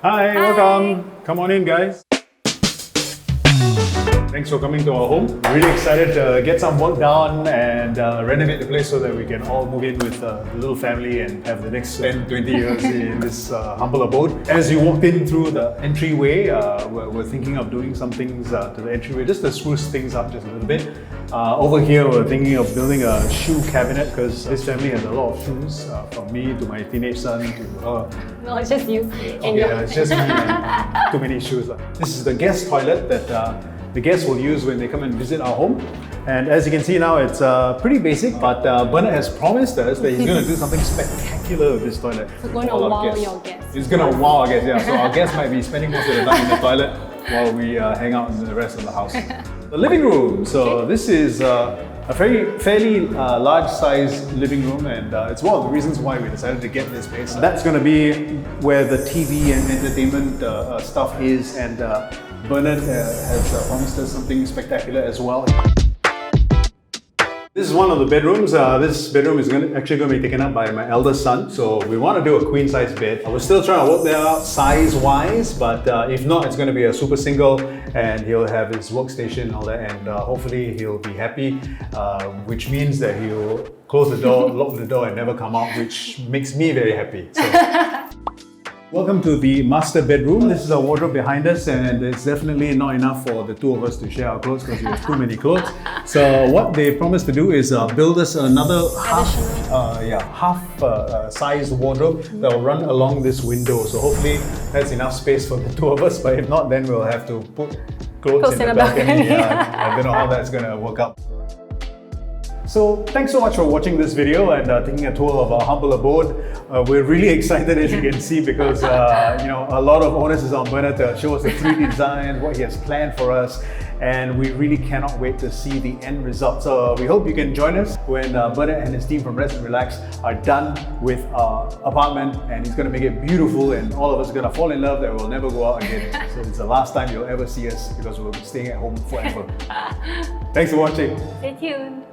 Hi, welcome. Come on in, guys. Thanks for coming to our home. Really excited to get some work done and renovate the place so that we can all move in with a little family and have the next 10, 20 years in this humble abode. As you walked in through the entryway, we're thinking of doing some things to the entryway just to spruce things up just a little bit. Over here, we're thinking of building a shoe cabinet because this family has a lot of shoes, from me to my teenage son to her. No, it's just you. And Yeah, it's just me and too many shoes. This is the guest toilet that the guests will use when they come and visit our home. And as you can see now, it's pretty basic, but Bernard has promised us that he's going to do something spectacular with this toilet. It's going to wow your guests. It's going to wow our guests, yeah. So our guests might be spending most of the time in the toilet while we hang out in the rest of the house. The living room. So this is a fairly large size living room, and it's one of the reasons why we decided to get this space. That's going to be where the TV and entertainment stuff is, and Bernard has promised us something spectacular as well. This is one of the bedrooms. This bedroom is actually going to be taken up by my eldest son, so we want to do a queen size bed. We're still trying to work that out size wise, but if not, it's going to be a super single, and he'll have his workstation and all that, and hopefully he'll be happy, which means that he'll close the door, lock the door and never come out, which makes me very happy. So. Welcome to the master bedroom. This is our wardrobe behind us, and it's definitely not enough for the two of us to share our clothes because we have too many clothes. So what they promised to do is build us another half size wardrobe that will run along this window. So hopefully that's enough space for the two of us, but if not, then we'll have to put clothes in the balcony. I don't know how that's going to work out. So thanks so much for watching this video and taking a tour of our humble abode. We're really excited, as you can see, because a lot of onus is on Bernard to show us the 3D design, what he has planned for us, and we really cannot wait to see the end result. So we hope you can join us when Bernard and his team from Rezt+Relax are done with our apartment, and he's going to make it beautiful, and all of us are going to fall in love that we'll never go out again. So it's the last time you'll ever see us because we'll be staying at home forever. Thanks for watching. Stay tuned.